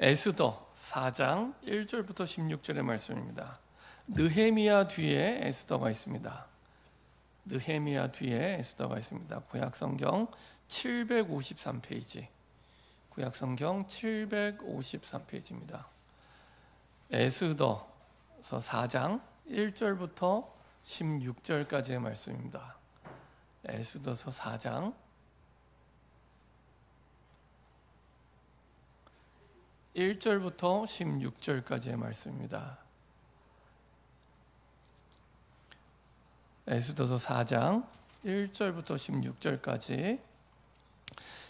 에스더 4장 1절부터 16절의 말씀입니다. 느헤미야 뒤에 에스더가 있습니다. 느헤미야 뒤에 에스더가 있습니다. 구약성경 753페이지. 구약성경 753페이지입니다. 에스더서 4장 1절부터 16절까지의 말씀입니다. 에스더서 4장 1절부터 16절까지의 말씀입니다. 에스더서 4장 1절부터 16절까지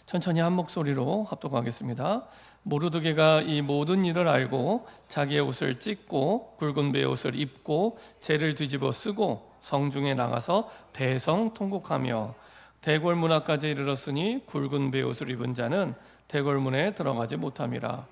천천히 한 목소리로 합독하겠습니다. 모르드게가 이 모든 일을 알고 자기의 옷을 찢고 굵은 베옷을 입고 재를 뒤집어 쓰고 성중에 나가서 대성통곡하며 대궐문 앞까지 이르렀으니 굵은 베옷을 입은 자는 대궐문에 들어가지 못함이라.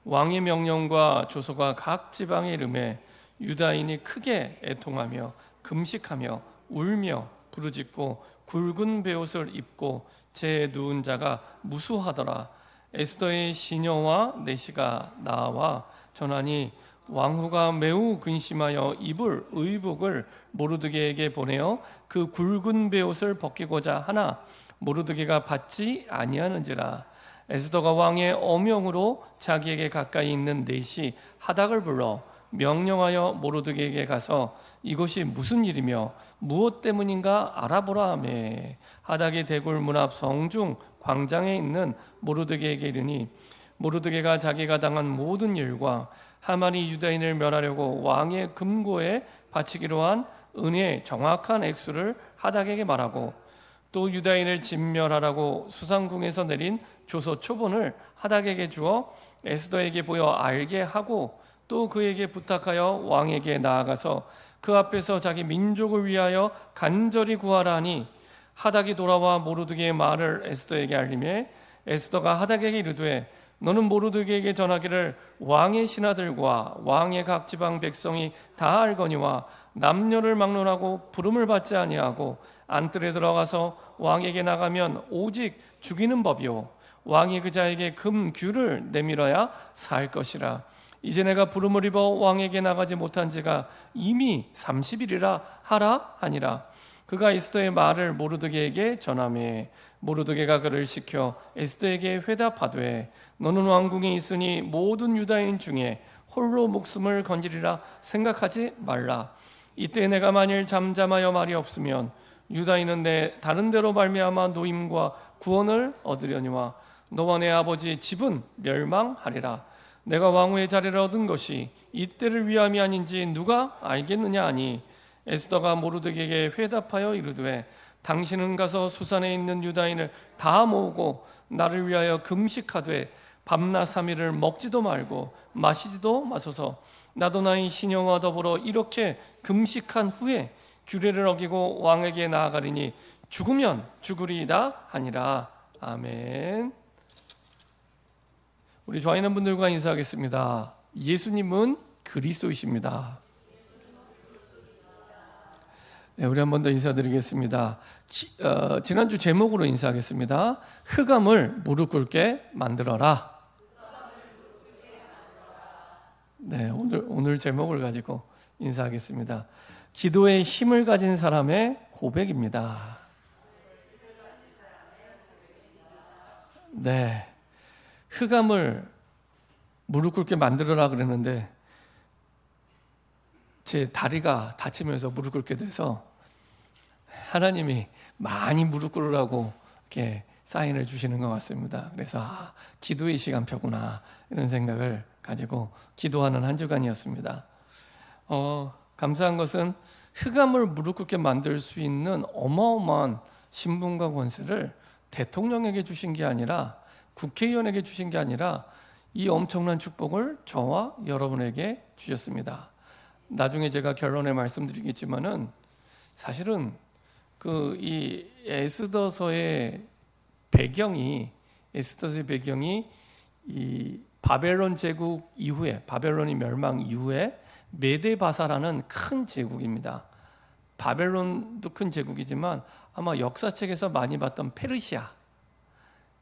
왕의 명령과 조서가 각 지방에 이르매 유다인이 크게 애통하며 금식하며 울며 부르짖고 굵은 베옷을 입고 제 누운 자가 무수하더라. 에스더의 시녀와 내시가 나와 전하니 왕후가 매우 근심하여 입을 의복을 모르드게에게 보내어 그 굵은 베옷을 벗기고자 하나 모르드게가 받지 아니하는지라. 에스더가 왕의 어명으로 자기에게 가까이 있는 내시 하닥을 불러 명령하여 모르드게에게 가서 이것이 무슨 일이며 무엇 때문인가 알아보라 하매 하닥이 대궐문 앞 성중 광장에 있는 모르드게에게 이르니 모르드게가 자기가 당한 모든 일과 하만이 유다인을 멸하려고 왕의 금고에 바치기로 한 은혜의 정확한 액수를 하닥에게 말하고 또 유다인을 진멸하라고 수상궁에서 내린 조서 초본을 하닥에게 주어 에스더에게 보여 알게 하고 또 그에게 부탁하여 왕에게 나아가서 그 앞에서 자기 민족을 위하여 간절히 구하라 하니 하닥이 돌아와 모르드게의 말을 에스더에게 알리매 에스더가 하닥에게 이르되 너는 모르드게에게 전하기를 왕의 신하들과 왕의 각 지방 백성이 다 알거니와 남녀를 막론하고 부름을 받지 아니하고 안뜰에 들어가서 왕에게 나가면 오직 죽이는 법이요 왕이 그자에게 금규를 내밀어야 살 것이라. 이제 내가 부름을 입어 왕에게 나가지 못한 지가 이미 30일이라 하라 하니라. 그가 에스더의 말을 모르드게에게 전하매 모르드게가 그를 시켜 에스더에게 회답하되 너는 왕궁에 있으니 모든 유다인 중에 홀로 목숨을 건지리라 생각하지 말라. 이때 내가 만일 잠잠하여 말이 없으면 유다인은 내 다른 데로 말미암아 노임과 구원을 얻으려니와 너와 내 아버지 집은 멸망하리라. 내가 왕후의 자리를 얻은 것이 이때를 위함이 아닌지 누가 알겠느냐 하니 에스더가 모르드게에게 회답하여 이르되 당신은 가서 수산에 있는 유다인을 다 모으고 나를 위하여 금식하되 밤낮 3일을 먹지도 말고 마시지도 마소서. 나도 나의 신영과 더불어 이렇게 금식한 후에 규례를 어기고 왕에게 나아가리니 죽으면 죽으리이다 하니라. 아멘. 우리 좋아하는 분들과 인사하겠습니다. 예수님은 그리스도이십니다. 네, 우리 한 번 더 인사드리겠습니다. 지난주 제목으로 인사하겠습니다. 흑암을 무릎 꿇게 만들어라. 네, 오늘 제목을 가지고 인사하겠습니다. 기도의 힘을 가진 사람의 고백입니다. 네, 흑암을 무릎 꿇게 만들어라 그랬는데 제 다리가 다치면서 무릎 꿇게 돼서 하나님이 많이 무릎 꿇으라고 이렇게 사인을 주시는 것 같습니다. 그래서 기도의 시간표구나 이런 생각을 가지고 기도하는 한 주간이었습니다. 감사한 것은 흑암을 무릎 꿇게 만들 수 있는 어마어마한 신분과 권세를 대통령에게 주신 게 아니라 국회의원에게 주신 게 아니라 이 엄청난 축복을 저와 여러분에게 주셨습니다. 나중에 제가 결론에 말씀드리겠지만은 사실은 이 에스더서의 배경이 이 바벨론 제국 이후에 바벨론이 멸망 이후에 메데바사라는 큰 제국입니다. 바벨론도 큰 제국이지만 아마 역사책에서 많이 봤던 페르시아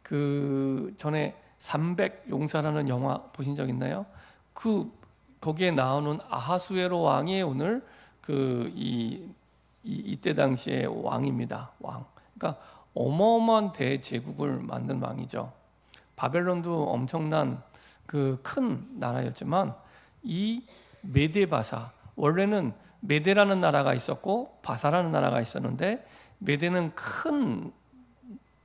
그 전에 300 용사라는 영화 보신 적 있나요? 거기에 나오는 아하수에로 왕이 오늘 이때 당시의 왕입니다. 왕. 그러니까 어마어마한 대제국을 만든 왕이죠. 바벨론도 엄청난 큰 나라였지만 이 메데 바사, 원래는 메데라는 나라가 있었고 바사라는 나라가 있었는데 메데는 큰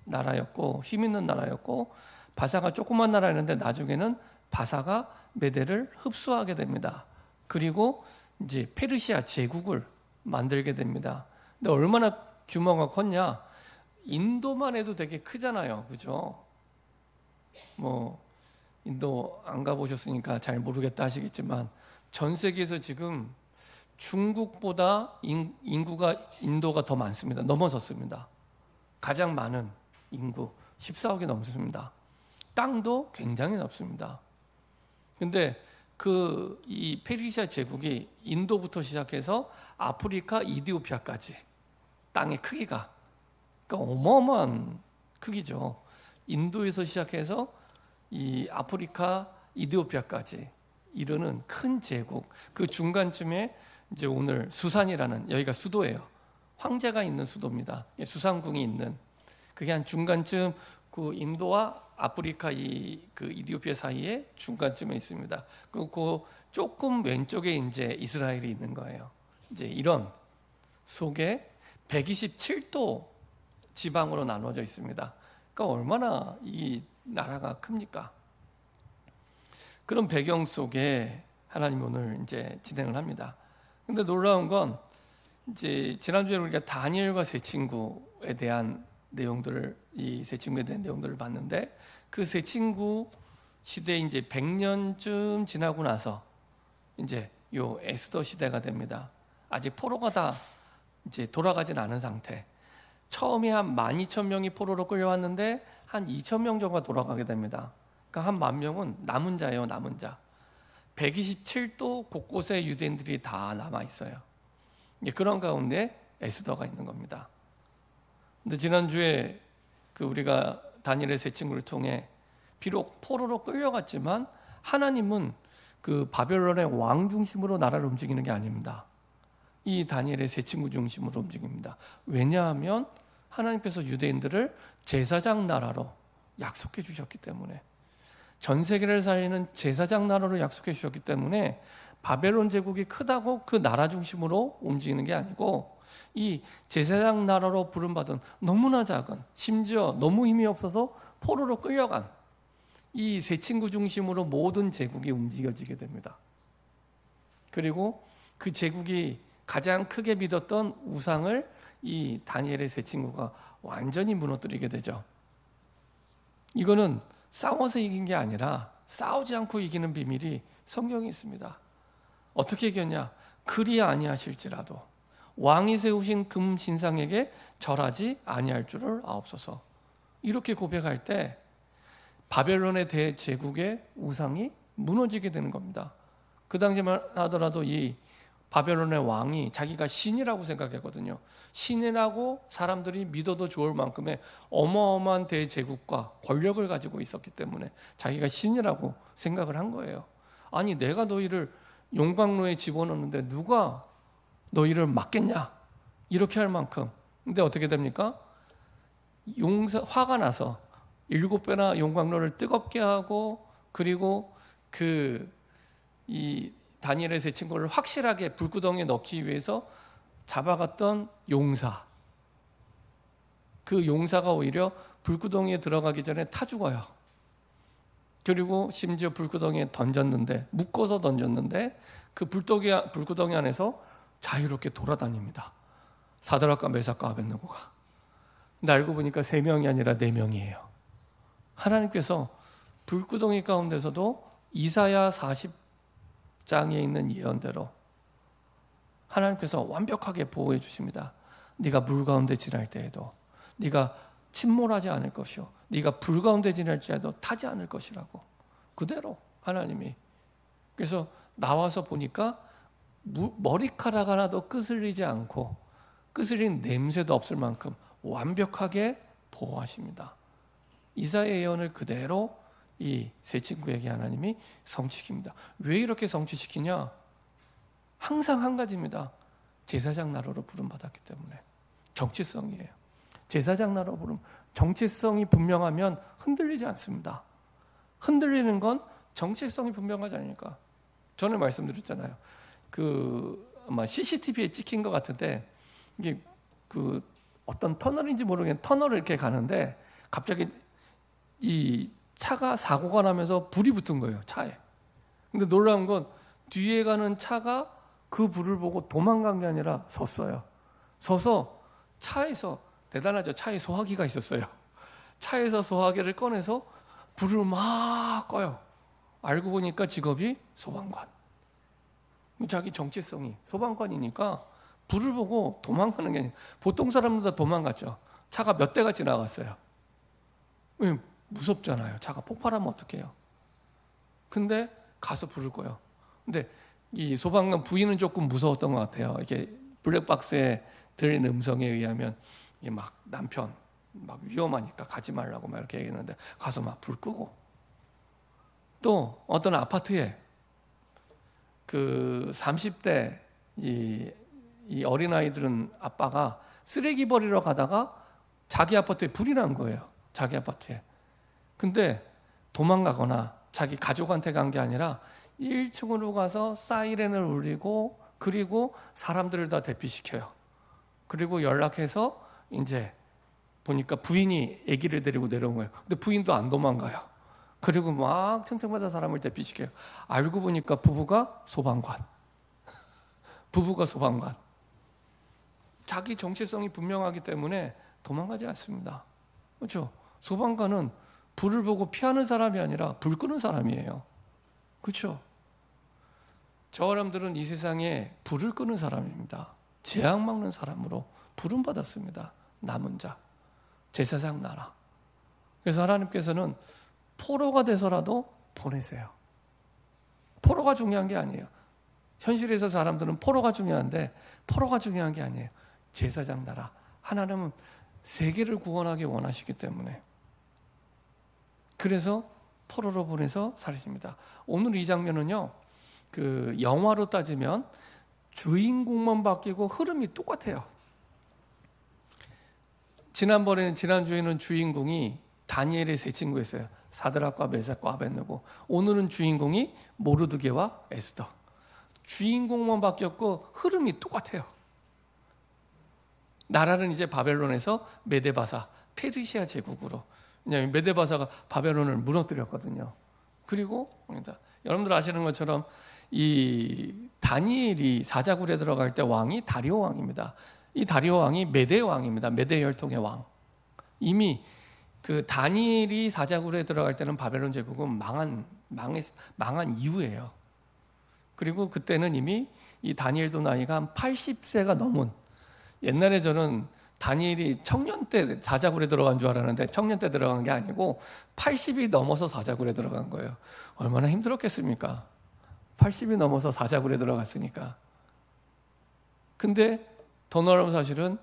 나라였고 힘 있는 나라였고 바사가 조그만 나라였는데 나중에는 바사가 메데를 흡수하게 됩니다. 그리고 이제 페르시아 제국을 만들게 됩니다. 근데 얼마나 규모가 컸냐? 인도만 해도 되게 크잖아요, 그죠? 뭐 인도 안 가보셨으니까 잘 모르겠다 하시겠지만 전 세계에서 지금 중국보다 인구가 인도가 더 많습니다. 넘어섰습니다. 가장 많은 인구 14억이 넘습니다. 땅도 굉장히 넓습니다. 근데 이 페르시아 제국이 인도부터 시작해서 아프리카 이디오피아까지 땅의 크기가 그러니까 어마어마한 크기죠. 인도에서 시작해서 이 아프리카 이디오피아까지 이르는 큰 제국, 그 중간쯤에 이제 오늘 수산이라는 여기가 수도예요. 황제가 있는 수도입니다. 수산궁이 있는 그게 한 중간쯤 인도와 아프리카 이디오피아 사이에 중간쯤에 있습니다. 그리고 조금 왼쪽에 이제 이스라엘이 있는 거예요. 이제 이런 속에 127도 지방으로 나눠져 있습니다. 그러니까 얼마나 이 나라가 큽니까? 그런 배경 속에 하나님 오늘 이제 진행을 합니다. 근데 놀라운 건 이제 지난주에 우리가 다니엘과 세 친구에 대한 내용들을 이 세 친구에 대한 내용들을 봤는데 그 세 친구 시대 이제 100년쯤 지나고 나서 이제 요 에스더 시대가 됩니다. 아직 포로가 다 이제 돌아가진 않은 상태. 처음에 한 12,000명이 포로로 끌려왔는데 한 2,000명 정도가 돌아가게 됩니다. 그러니까 한 10,000명은 남은 자예요, 남은 자. 127도 곳곳에 유대인들이 다 남아 있어요. 그런 가운데 에스더가 있는 겁니다. 근데 지난주에 우리가 다니엘의 세 친구를 통해 비록 포로로 끌려갔지만 하나님은 바벨론의 왕 중심으로 나라를 움직이는 게 아닙니다. 이 다니엘의 세 친구 중심으로 움직입니다. 왜냐하면 하나님께서 유대인들을 제사장 나라로 약속해 주셨기 때문에 전 세계를 살리는 제사장 나라로 약속해 주셨기 때문에 바벨론 제국이 크다고 그 나라 중심으로 움직이는 게 아니고 이 제사장 나라로 부름받은 너무나 작은 심지어 너무 힘이 없어서 포로로 끌려간 이 세 친구 중심으로 모든 제국이 움직여지게 됩니다. 그리고 그 제국이 가장 크게 믿었던 우상을 이 다니엘의 세 친구가 완전히 무너뜨리게 되죠. 이거는 싸워서 이긴 게 아니라 싸우지 않고 이기는 비밀이 성경에 있습니다. 어떻게 이겼냐? 그리 아니하실지라도 왕이 세우신 금 신상에게 절하지 아니할 줄을 아옵소서. 이렇게 고백할 때 바벨론의 대제국의 우상이 무너지게 되는 겁니다. 그 당시만 하더라도 이 바벨론의 왕이 자기가 신이라고 생각했거든요. 신이라고 사람들이 믿어도 좋을 만큼의 어마어마한 대제국과 권력을 가지고 있었기 때문에 자기가 신이라고 생각을 한 거예요. 아니 내가 너희를 용광로에 집어넣는데 누가 너희를 막겠냐? 이렇게 할 만큼. 근데 어떻게 됩니까? 화가 나서 7배나 용광로를 뜨겁게 하고 그리고 이 다니엘의 세 친구를 확실하게 불구덩이에 넣기 위해서 잡아갔던 용사. 그 용사가 오히려 불구덩이에 들어가기 전에 타 죽어요. 그리고 심지어 불구덩이에 던졌는데 묶어서 던졌는데 그 불구덩이 안에서 자유롭게 돌아다닙니다. 사드락과 메삭과 아벳느고가. 근데 알고 보니까 3명이 아니라 4명이에요. 하나님께서 불구덩이 가운데서도 이사야 40장에 있는 예언대로 하나님께서 완벽하게 보호해 주십니다. 네가 물 가운데 지날 때에도 네가 침몰하지 않을 것이요 네가 불 가운데 지날지라도 타지 않을 것이라고 그대로 하나님이. 그래서 나와서 보니까 머리카락 하나도 끄슬리지 않고 끄슬린 냄새도 없을 만큼 완벽하게 보호하십니다. 이사야의 예언을 그대로 이 세 친구에게 하나님이 성취시킵니다. 왜 이렇게 성취시키냐? 항상 한 가지입니다. 제사장 나라로 부름받았기 때문에. 정체성이에요. 제사장 나라로 부름, 정체성이 분명하면 흔들리지 않습니다. 흔들리는 건 정체성이 분명하지 않으니까. 전에 말씀드렸잖아요. 아마 CCTV에 찍힌 것 같은데, 이게 어떤 터널인지 모르겠는데 터널을 이렇게 가는데 갑자기 이 차가 사고가 나면서 불이 붙은 거예요, 차에. 근데 놀라운 건 뒤에 가는 차가 그 불을 보고 도망간 게 아니라 섰어요. 서서 차에서, 대단하죠. 차에 소화기가 있었어요. 차에서 소화기를 꺼내서 불을 막 꺼요. 알고 보니까 직업이 소방관. 자기 정체성이 소방관이니까 불을 보고 도망가는 게 아니라, 보통 사람보다 도망갔죠. 차가 몇 대가 지나갔어요. 왜? 무섭잖아요. 차가 폭발하면 어떡해요. 근데 가서 불을 꺼요. 근데 이 소방관 부인은 조금 무서웠던 것 같아요. 이게 블랙박스에 들린 음성에 의하면 이게 막 남편 막 위험하니까 가지 말라고 막 이렇게 얘기했는데 가서 막 불 끄고, 또 어떤 아파트에 30대 이 어린아이들은 아빠가 쓰레기 버리러 가다가 자기 아파트에 불이 난 거예요. 자기 아파트에. 근데 도망가거나 자기 가족한테 간 게 아니라 1층으로 가서 사이렌을 울리고, 그리고 사람들을 다 대피시켜요. 그리고 연락해서 이제 보니까 부인이 아기를 데리고 내려온 거예요. 근데 부인도 안 도망가요. 그리고 막 층층마다 사람을 대피시켜요. 알고 보니까 부부가 소방관. 자기 정체성이 분명하기 때문에 도망가지 않습니다. 그렇죠? 소방관은 불을 보고 피하는 사람이 아니라 불 끄는 사람이에요. 그렇죠? 저 사람들은 이 세상에 불을 끄는 사람입니다. 재앙 막는 사람으로 부름받았습니다. 남은 자, 제사장 나라. 그래서 하나님께서는 포로가 돼서라도 보내세요. 포로가 중요한 게 아니에요. 현실에서 사람들은 포로가 중요한데 포로가 중요한 게 아니에요. 제사장 나라. 하나님은 세계를 구원하기 원하시기 때문에. 그래서 포로로 보내서 살리십니다. 오늘 이 장면은요, 영화로 따지면 주인공만 바뀌고 흐름이 똑같아요. 지난주에는 주인공이 다니엘의 세 친구였어요. 사드락과 메삭과 아벳느고. 오늘은 주인공이 모르드게와 에스더. 주인공만 바뀌었고 흐름이 똑같아요. 나라는 이제 바벨론에서 메데바사, 페르시아 제국으로. 왜냐하면 메데바사가 바벨론을 무너뜨렸거든요. 그리고 여러분들 아시는 것처럼 이 다니엘이 사자굴에 들어갈 때 왕이 다리오 왕입니다. 이 다리오 왕이 메대 왕입니다. 메대 혈통의 왕. 이미 다니엘이 사자굴에 들어갈 때는 바벨론 제국은 망한 이후예요. 그리고 그때는 이미 이 다니엘도 나이가 한 80세가 넘은, 옛날에 저는 다니엘이 청년 때 사자굴에 들어간 줄 알았는데 청년 때 들어간 게 아니고 80이 넘어서 사자굴에 들어간 거예요. 얼마나 힘들었겠습니까? 80이 넘어서 사자굴에 들어갔으니까. 근데 더 놀라운 사실은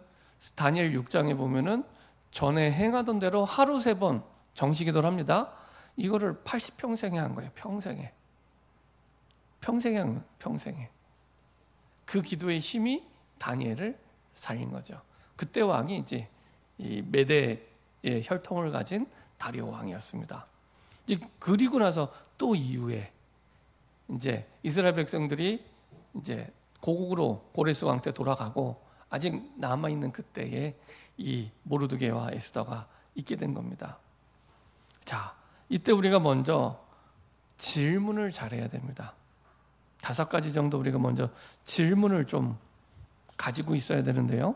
다니엘 6장에 보면은 전에 행하던 대로 하루 3번 정식기도를 합니다. 이거를 80평생에 한 거예요. 평생에. 그 기도의 힘이 다니엘을 살린 거죠. 그때 왕이 이제 이 메대의 혈통을 가진 다리오 왕이었습니다. 이제 그리고 나서 또 이후에 이제 이스라엘 백성들이 이제 고국으로 고레스 왕 때 돌아가고 아직 남아 있는 그때에 이 모르드게와 에스더가 있게 된 겁니다. 자, 이때 우리가 먼저 질문을 잘해야 됩니다. 5가지 정도 우리가 먼저 질문을 좀 가지고 있어야 되는데요.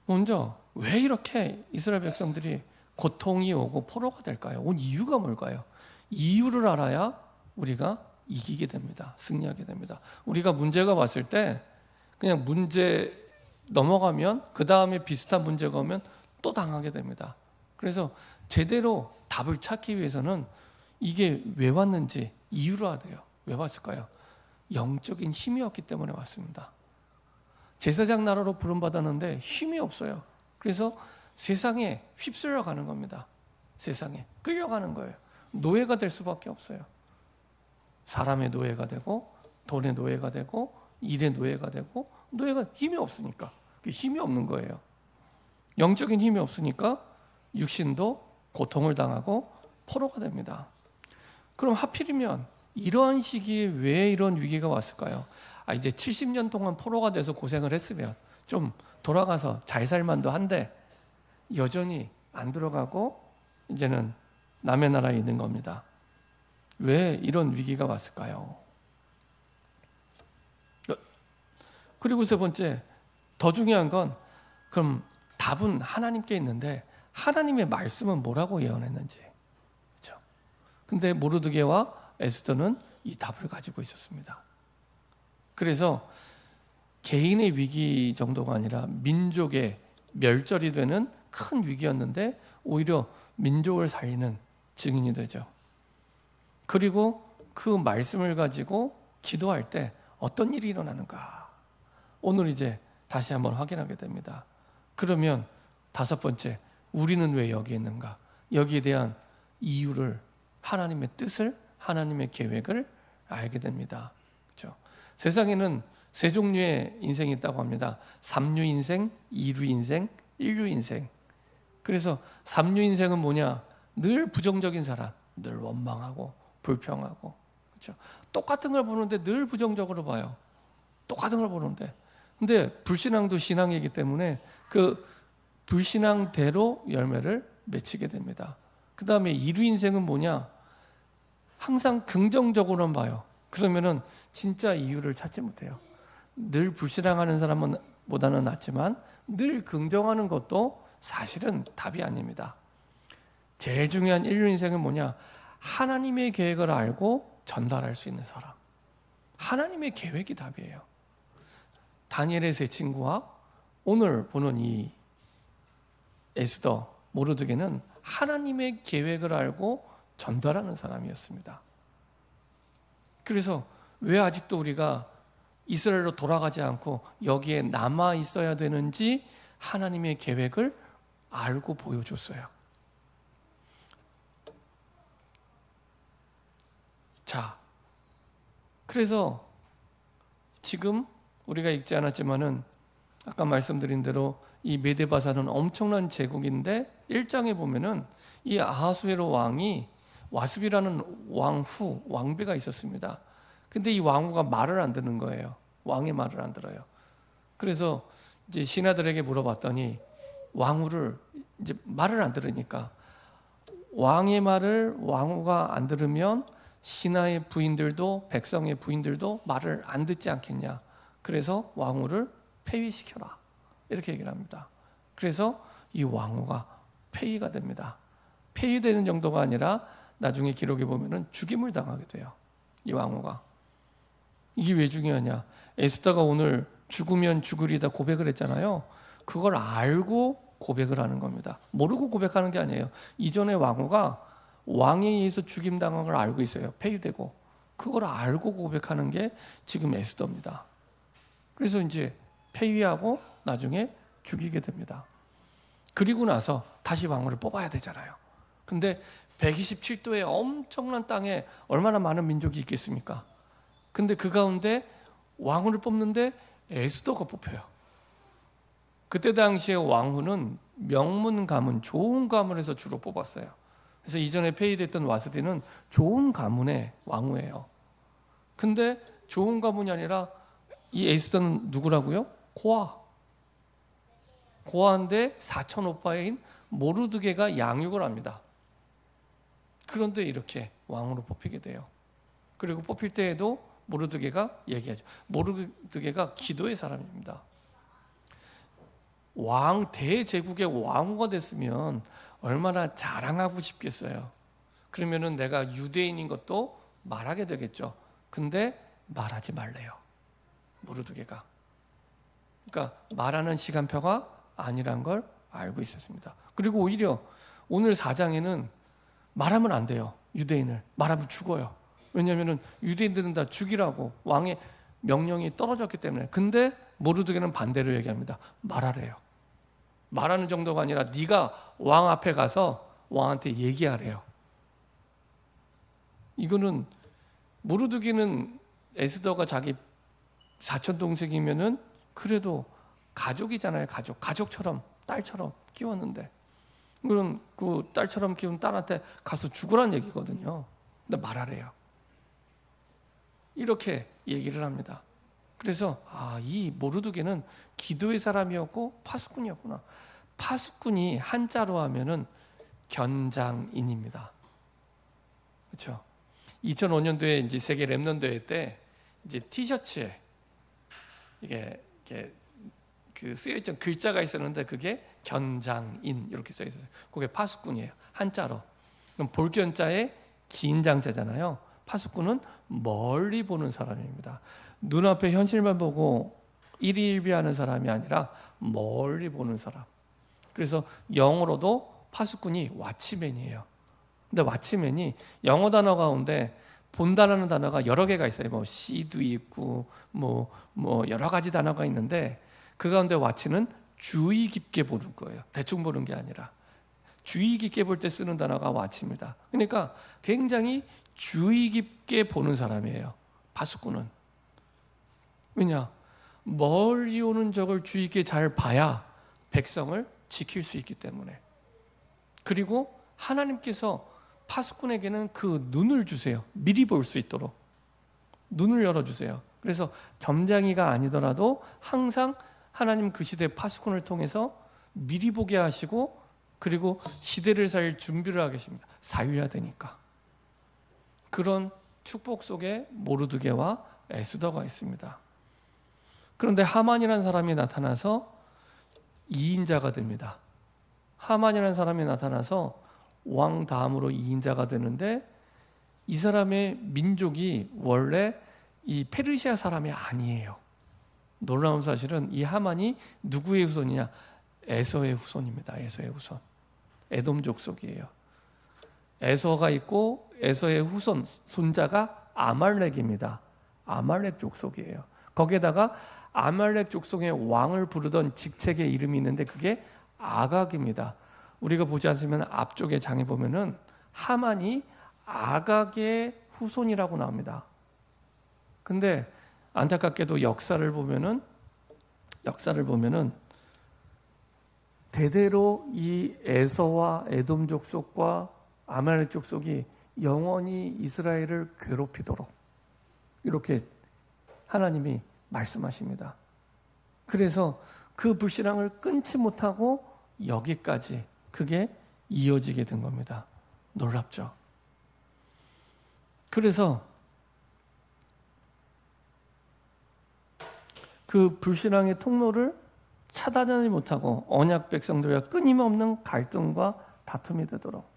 먼저 왜 이렇게 이스라엘 백성들이 고통이 오고 포로가 될까요? 온 이유가 뭘까요? 이유를 알아야 우리가 이기게 됩니다. 승리하게 됩니다. 우리가 문제가 왔을 때 그냥 문제 넘어가면 그 다음에 비슷한 문제가 오면 또 당하게 됩니다. 그래서 제대로 답을 찾기 위해서는 이게 왜 왔는지 이유를 알아야 돼요. 왜 왔을까요? 영적인 힘이 없기 때문에 왔습니다. 제사장 나라로 부름받았는데 힘이 없어요. 그래서 세상에 휩쓸려 가는 겁니다. 세상에 끌려가는 거예요. 노예가 될 수밖에 없어요. 사람의 노예가 되고 돈의 노예가 되고 일의 노예가 되고, 노예가 힘이 없으니까, 힘이 없는 거예요. 영적인 힘이 없으니까 육신도 고통을 당하고 포로가 됩니다. 그럼 하필이면 이러한 시기에 왜 이런 위기가 왔을까요? 이제 70년 동안 포로가 돼서 고생을 했으면 좀 돌아가서 잘 살만도 한데 여전히 안 들어가고 이제는 남의 나라에 있는 겁니다. 왜 이런 위기가 왔을까요? 그리고 세 번째, 더 중요한 건 그럼 답은 하나님께 있는데 하나님의 말씀은 뭐라고 예언했는지. 그렇죠? 근데 모르드게와 에스더는 이 답을 가지고 있었습니다. 그래서 개인의 위기 정도가 아니라 민족의 멸절이 되는 큰 위기였는데 오히려 민족을 살리는 증인이 되죠. 그리고 그 말씀을 가지고 기도할 때 어떤 일이 일어나는가? 오늘 이제 다시 한번 확인하게 됩니다. 그러면 다섯 번째, 우리는 왜 여기 있는가? 여기에 대한 이유를, 하나님의 뜻을, 하나님의 계획을 알게 됩니다. 그렇죠? 세상에는 세 종류의 인생이 있다고 합니다. 3류 인생, 2류 인생, 1류 인생. 그래서 3류 인생은 뭐냐? 늘 부정적인 사람, 늘 원망하고 불평하고, 그렇죠? 똑같은 걸 보는데 늘 부정적으로 봐요. 똑같은 걸 보는데. 근데 불신앙도 신앙이기 때문에 그 불신앙대로 열매를 맺히게 됩니다. 그 다음에 2류 인생은 뭐냐? 항상 긍정적으로만 봐요. 그러면은 진짜 이유를 찾지 못해요. 늘 불신앙하는 사람보다는 낫지만 늘 긍정하는 것도 사실은 답이 아닙니다. 제일 중요한 1류 인생은 뭐냐? 하나님의 계획을 알고 전달할 수 있는 사람. 하나님의 계획이 답이에요. 다니엘의 세 친구와 오늘 보는 이 에스더, 모르드게는 하나님의 계획을 알고 전달하는 사람이었습니다. 그래서 왜 아직도 우리가 이스라엘로 돌아가지 않고 여기에 남아 있어야 되는지 하나님의 계획을 알고 보여줬어요. 자, 그래서 지금 우리가 읽지 않았지만은 아까 말씀드린 대로 이 메데바사는 엄청난 제국인데 1장에 보면은 이 아하수에로 왕이 와스비라는 왕후, 왕비가 있었습니다. 근데 이 왕후가 말을 안 듣는 거예요. 왕의 말을 안 들어요. 그래서 이제 신하들에게 물어봤더니 왕후를 이제 말을 안 들으니까 왕의 말을 왕후가 안 들으면 신하의 부인들도 백성의 부인들도 말을 안 듣지 않겠냐. 그래서 왕후를 폐위시켜라. 이렇게 얘기를 합니다. 그래서 이 왕후가 폐위가 됩니다. 폐위되는 정도가 아니라 나중에 기록에 보면은 죽임을 당하게 돼요. 이 왕후가. 이게 왜 중요하냐? 에스더가 오늘 죽으면 죽으리다 고백을 했잖아요. 그걸 알고 고백을 하는 겁니다. 모르고 고백하는 게 아니에요. 이전에 왕후가 왕에 의해서 죽임 당한 걸 알고 있어요. 폐위되고. 그걸 알고 고백하는 게 지금 에스더입니다. 그래서 이제 폐위하고 나중에 죽이게 됩니다. 그리고 나서 다시 왕후를 뽑아야 되잖아요. 근데 127도의 엄청난 땅에 얼마나 많은 민족이 있겠습니까? 근데 그 가운데 왕후를 뽑는데 에스더가 뽑혀요. 그때 당시에 왕후는 명문 가문, 좋은 가문에서 주로 뽑았어요. 그래서 이전에 폐위됐던 와스디는 좋은 가문의 왕후예요. 근데 좋은 가문이 아니라 이 에스더는 누구라고요? 고아. 고아인데 사촌 오빠인 모르드게가 양육을 합니다. 그런데 이렇게 왕으로 뽑히게 돼요. 그리고 뽑힐 때에도 모르드게가 얘기하죠. 모르드게가 기도의 사람입니다. 왕 대제국의 왕후가 됐으면 얼마나 자랑하고 싶겠어요. 그러면은 내가 유대인인 것도 말하게 되겠죠. 근데 말하지 말래요. 모르드게가. 그러니까 말하는 시간표가 아니란 걸 알고 있었습니다. 그리고 오히려 오늘 4장에는 말하면 안 돼요. 유대인을. 말하면 죽어요. 왜냐하면 유대인들은 다 죽이라고 왕의 명령이 떨어졌기 때문에. 근데 모르드게는 반대로 얘기합니다. 말하래요. 말하는 정도가 아니라 네가 왕 앞에 가서 왕한테 얘기하래요. 이거는 모르드게는 에스더가 자기 사촌 동생이면은 그래도 가족이잖아요. 가족처럼 딸처럼 키웠는데 그럼 그 딸처럼 키운 딸한테 가서 죽으란 얘기거든요. 근데 말하래요. 이렇게 얘기를 합니다. 그래서 이 모르드게는 기도의 사람이었고 파수꾼이었구나. 파수꾼이 한자로 하면은 견장인입니다. 그렇죠? 2005년도에 이제 세계 랩넌 대회 때 이제 티셔츠에 이게 그 쓰여있던 글자가 있었는데 그게 견장인 이렇게 써 있었어요. 그게 파수꾼이에요. 한자로. 그럼 볼견자에 긴 장자잖아요. 파수꾼은 멀리 보는 사람입니다. 눈앞에 현실만 보고 일희일비하는 사람이 아니라 멀리 보는 사람. 그래서 영어로도 파수꾼이 왓치맨이에요. 근데 왓치맨이 영어 단어 가운데 본다라는 단어가 여러 개가 있어요. 뭐 C도 있고 뭐 여러 가지 단어가 있는데 그 가운데 왓치는 주의 깊게 보는 거예요. 대충 보는 게 아니라 주의 깊게 볼 때 쓰는 단어가 왓치입니다. 그러니까 굉장히 주의 깊게 보는 사람이에요. 파수꾼은. 왜냐? 멀리 오는 적을 주의 깊게 잘 봐야 백성을 지킬 수 있기 때문에. 그리고 하나님께서 파수꾼에게는 그 눈을 주세요. 미리 볼 수 있도록 눈을 열어주세요. 그래서 점장이가 아니더라도 항상 하나님 그 시대 파수꾼을 통해서 미리 보게 하시고 그리고 시대를 살 준비를 하게 하십니다. 살려야 되니까. 그런 축복 속에 모르드게와 에스더가 있습니다. 그런데 하만이라는 사람이 나타나서 2인자가 됩니다. 하만이라는 사람이 나타나서 왕 다음으로 2인자가 되는데 이 사람의 민족이 원래 이 페르시아 사람이 아니에요. 놀라운 사실은 이 하만이 누구의 후손이냐? 에서의 후손입니다. 에서의 후손. 에돔 족속이에요. 에서가 있고 에서의 후손 손자가 아말렉입니다. 아말렉 족속이에요. 거기에다가 아말렉 족속의 왕을 부르던 직책의 이름이 있는데 그게 아각입니다. 우리가 보지 않으면 앞쪽에 장에 보면은 하만이 아각의 후손이라고 나옵니다. 근데 안타깝게도 역사를 보면은 대대로 이 에서와 에돔 족속과 아말렉 족속이 영원히 이스라엘을 괴롭히도록 이렇게 하나님이 말씀하십니다. 그래서 그 불신앙을 끊지 못하고 여기까지 그게 이어지게 된 겁니다. 놀랍죠? 그래서 그 불신앙의 통로를 차단하지 못하고 언약 백성들과 끊임없는 갈등과 다툼이 되도록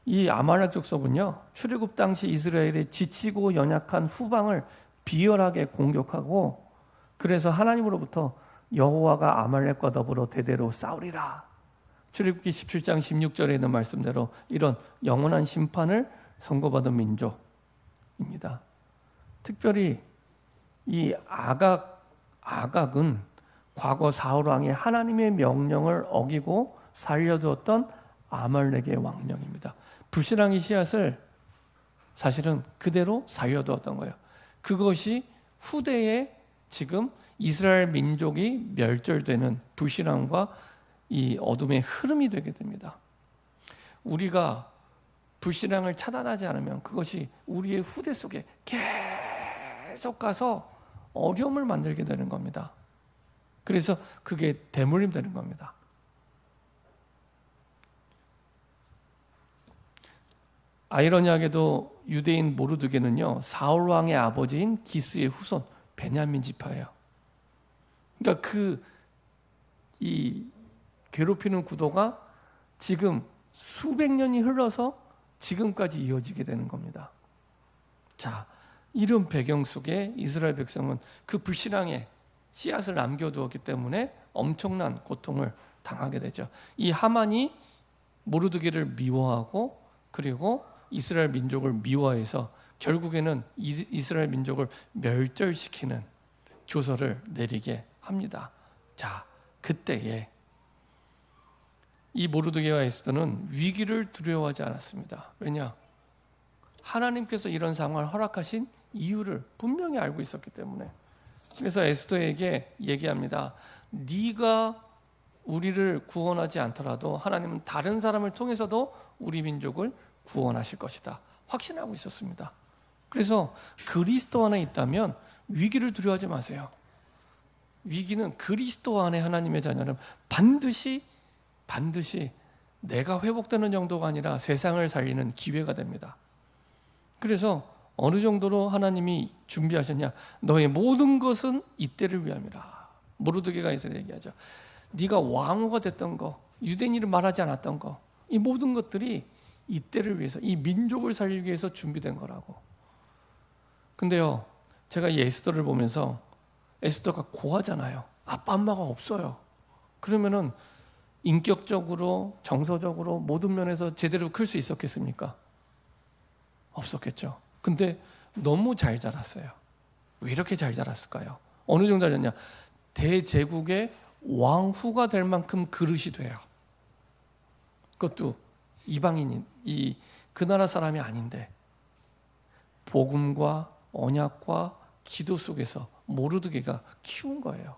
이 아말렉 족속은요 출애굽 당시 이스라엘의 지치고 연약한 후방을 비열하게 공격하고 그래서 하나님으로부터 여호와가 아말렉과 더불어 대대로 싸우리라. 출애굽기 17장 16절에 있는 말씀대로 이런 영원한 심판을 선고받은 민족입니다. 특별히 이 아각은 과거 사울 왕이 하나님의 명령을 어기고 살려두었던 아말렉의 왕령입니다. 불신앙의 씨앗을 사실은 그대로 살려두었던 거예요. 그것이 후대에 지금 이스라엘 민족이 멸절되는 불신앙과 이 어둠의 흐름이 되게 됩니다. 우리가 불신앙을 차단하지 않으면 그것이 우리의 후대 속에 계속 가서 어려움을 만들게 되는 겁니다. 그래서 그게 대물림 되는 겁니다. 아이러니하게도 유대인 모르드게는요 사울 왕의 아버지인 기스의 후손 베냐민 지파예요. 그러니까 이 괴롭히는 구도가 지금 수백 년이 흘러서 지금까지 이어지게 되는 겁니다. 자, 이런 배경 속에 이스라엘 백성은 그 불신앙의 씨앗을 남겨두었기 때문에 엄청난 고통을 당하게 되죠. 이 하만이 모르드게를 미워하고 그리고 이스라엘 민족을 미워해서 결국에는 이스라엘 민족을 멸절시키는 조서를 내리게 합니다. 자, 그때에 이 모르드게와 에스더는 위기를 두려워하지 않았습니다. 왜냐? 하나님께서 이런 상황을 허락하신 이유를 분명히 알고 있었기 때문에. 그래서 에스더에게 얘기합니다. 네가 우리를 구원하지 않더라도 하나님은 다른 사람을 통해서도 우리 민족을 구원하실 것이다. 확신하고 있었습니다. 그래서 그리스도 안에 있다면 위기를 두려워하지 마세요. 위기는 그리스도 안에 하나님의 자녀는 반드시 내가 회복되는 정도가 아니라 세상을 살리는 기회가 됩니다. 그래서 어느 정도로 하나님이 준비하셨냐? 너의 모든 것은 이때를 위함이라. 모르드게가 이제 얘기하죠. 네가 왕후가 됐던 거, 유대인을 말하지 않았던 거, 이 모든 것들이 이때를 위해서, 이 민족을 살리기 위해서 준비된 거라고. 근데요, 제가 이 에스더를 보면서 에스더가 고하잖아요. 아빠 엄마가 없어요. 그러면은 인격적으로, 정서적으로 모든 면에서 제대로 클 수 있었겠습니까? 없었겠죠. 근데 너무 잘 자랐어요. 왜 이렇게 잘 자랐을까요? 어느 정도 자랐냐? 대제국의 왕후가 될 만큼 그릇이 돼요. 그것도 이방인인 그 나라 사람이 아닌데 복음과 언약과 기도 속에서 모르드게가 키운 거예요.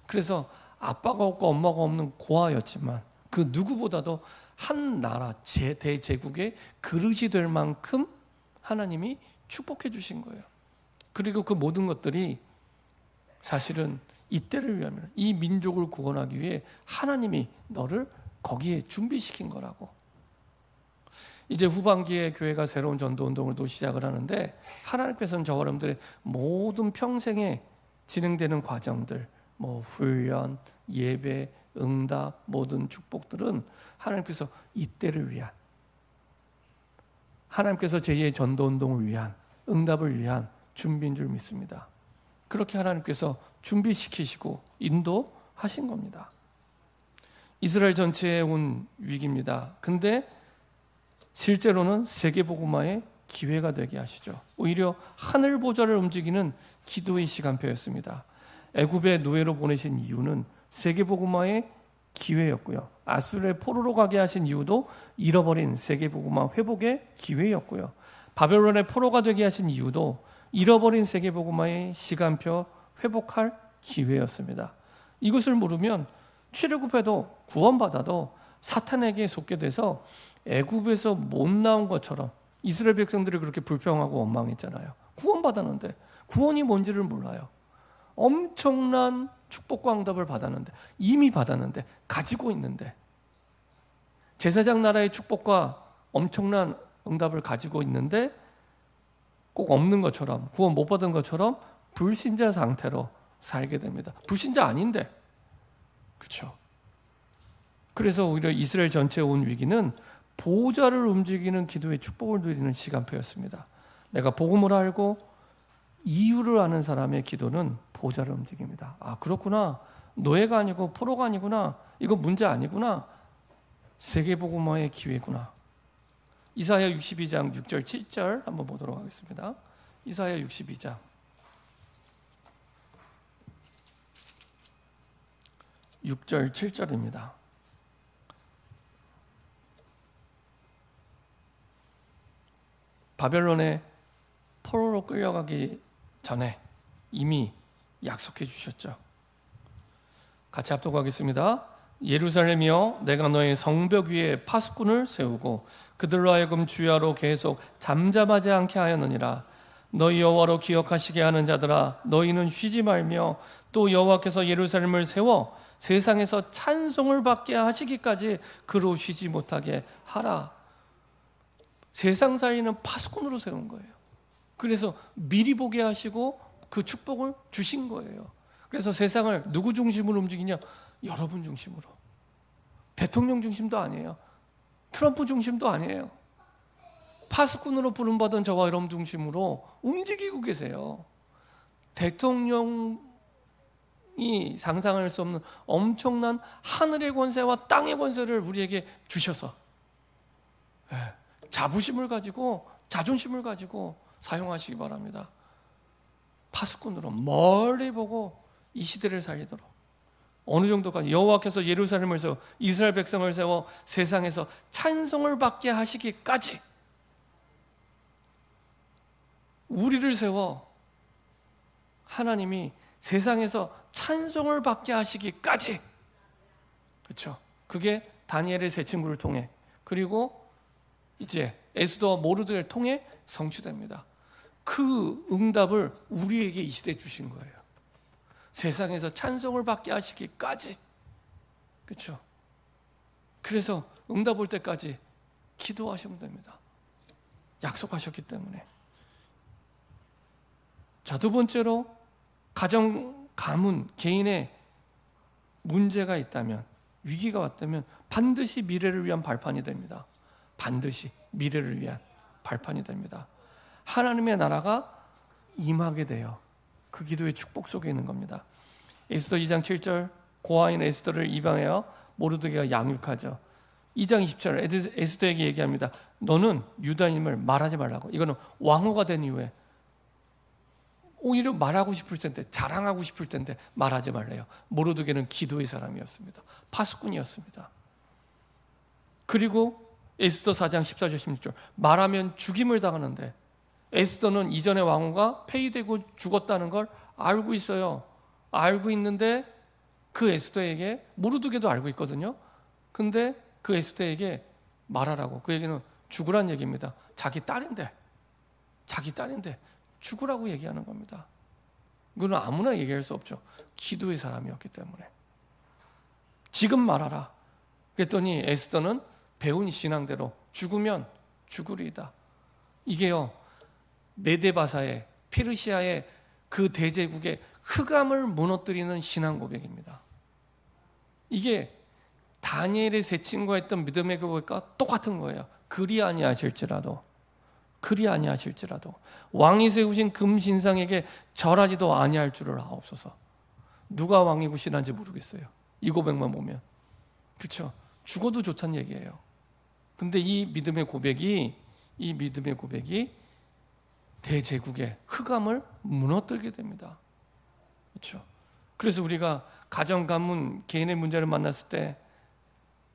그래서 아빠가 없고 엄마가 없는 고아였지만 그 누구보다도 한 나라 대제국의 그릇이 될 만큼 하나님이 축복해 주신 거예요. 그리고 그 모든 것들이 사실은 이때를 위하면 이 민족을 구원하기 위해 하나님이 너를 거기에 준비시킨 거라고. 이제 후반기에 교회가 새로운 전도운동을 또 시작을 하는데 하나님께서는 저와 여러분들의 모든 평생에 진행되는 과정들, 뭐 훈련, 예배, 응답, 모든 축복들은 하나님께서 이때를 위한, 하나님께서 제2의 전도운동을 위한, 응답을 위한 준비인 줄 믿습니다. 그렇게 하나님께서 준비시키시고 인도하신 겁니다. 이스라엘 전체에 온 위기입니다. 근데 실제로는 세계복음화의 기회가 되게 하시죠. 오히려 하늘 보좌를 움직이는 기도의 시간표였습니다. 애굽의 노예로 보내신 이유는 세계복음화의 기회였고요. 아수르의 포로로 가게 하신 이유도 잃어버린 세계복음화 회복의 기회였고요. 바벨론의 포로가 되게 하신 이유도 잃어버린 세계복음화의 시간표 회복할 기회였습니다. 이것을 모르면 출애굽해도 구원받아도 사탄에게 속게 돼서 애굽에서 못 나온 것처럼 이스라엘 백성들이 그렇게 불평하고 원망했잖아요. 구원받았는데 구원이 뭔지를 몰라요. 엄청난 축복과 응답을 받았는데, 이미 받았는데, 가지고 있는데, 제사장 나라의 축복과 엄청난 응답을 가지고 있는데 꼭 없는 것처럼, 구원 못 받은 것처럼 불신자 상태로 살게 됩니다. 불신자 아닌데, 그렇죠? 그래서 오히려 이스라엘 전체에 온 위기는 보좌를 움직이는 기도의 축복을 누리는 시간표였습니다. 내가 복음을 알고 이유를 아는 사람의 기도는 보좌를 움직입니다. 아, 그렇구나. 노예가 아니고 포로가 아니구나. 이거 문제 아니구나. 세계복음화의 기회구나. 이사야 62장 6절 7절 한번 보도록 하겠습니다. 이사야 62장 6절 7절입니다. 바벨론에 포로로 끌려가기 전에 이미 약속해 주셨죠. 같이 합독하겠습니다. 예루살렘이여, 내가 너의 성벽 위에 파수꾼을 세우고 그들로 하여금 주야로 계속 잠잠하지 않게 하였느니라. 너희 여호와로 기억하시게 하는 자들아, 너희는 쉬지 말며 또 여호와께서 예루살렘을 세워 세상에서 찬송을 받게 하시기까지 그로 쉬지 못하게 하라. 세상 살리는 파수꾼으로 세운 거예요. 그래서 미리 보게 하시고 그 축복을 주신 거예요. 그래서 세상을 누구 중심으로 움직이냐? 여러분 중심으로. 대통령 중심도 아니에요. 트럼프 중심도 아니에요. 파수꾼으로 부름받은 저와 여러분 중심으로 움직이고 계세요. 대통령이 상상할 수 없는 엄청난 하늘의 권세와 땅의 권세를 우리에게 주셔서 자부심을 가지고 자존심을 가지고 사용하시기 바랍니다. 파수꾼으로 멀리 보고 이 시대를 살리도록. 어느 정도까지? 여호와께서 예루살렘을 세워 이스라엘 백성을 세워 세상에서 찬송을 받게 하시기까지, 우리를 세워 하나님이 세상에서 찬송을 받게 하시기까지. 그렇죠? 그게 다니엘의 세 친구를 통해, 그리고 이제 에스더와 모르드게를 통해 성취됩니다. 그 응답을 우리에게 이 시대에 주신 거예요. 세상에서 찬송을 받게 하시기까지. 그렇죠? 그래서 응답 올 때까지 기도하시면 됩니다. 약속하셨기 때문에. 자, 두 번째로, 가정, 가문, 개인의 문제가 있다면, 위기가 왔다면 반드시 미래를 위한 발판이 됩니다. 반드시 미래를 위한 발판이 됩니다. 하나님의 나라가 임하게 돼요. 그 기도의 축복 속에 있는 겁니다. 에스더 2장 7절, 고아인 에스더를 입양하여 모르드게가 양육하죠. 2장 20절 에스더에게 얘기합니다. 너는 유다임을 말하지 말라고. 이거는 왕후가 된 이후에 오히려 말하고 싶을 텐데, 자랑하고 싶을 텐데 말하지 말래요. 모르드게는 기도의 사람이었습니다. 파수꾼이었습니다. 그리고 에스더 4장 14절 16절, 말하면 죽임을 당하는데, 에스더는 이전의 왕후가 폐위되고 죽었다는 걸 알고 있어요. 알고 있는데 그 에스더에게, 모르드게도 알고 있거든요. 근데 그 에스더에게 말하라고. 그 얘기는 죽으란 얘기입니다. 자기 딸인데 죽으라고 얘기하는 겁니다. 이거는 아무나 얘기할 수 없죠. 기도의 사람이었기 때문에. 지금 말하라. 그랬더니 에스더는 배운 신앙대로 죽으면 죽으리이다. 이게요, 메데바사의, 페르시아의 그 대제국의 흑암을 무너뜨리는 신앙 고백입니다. 이게 다니엘의 세 친구가 했던 믿음의 고백과 똑같은 거예요. 그리 아니하실지라도 왕이 세우신 금신상에게 절하지도 아니할 줄을 아옵소서. 누가 왕이고 신한지 모르겠어요. 이 고백만 보면. 그렇죠? 죽어도 좋다는 얘기예요. 근데 이 믿음의 고백이 대제국의 흑암을 무너뜨리게 됩니다. 그렇죠? 그래서 우리가 가정, 가문, 개인의 문제를 만났을 때,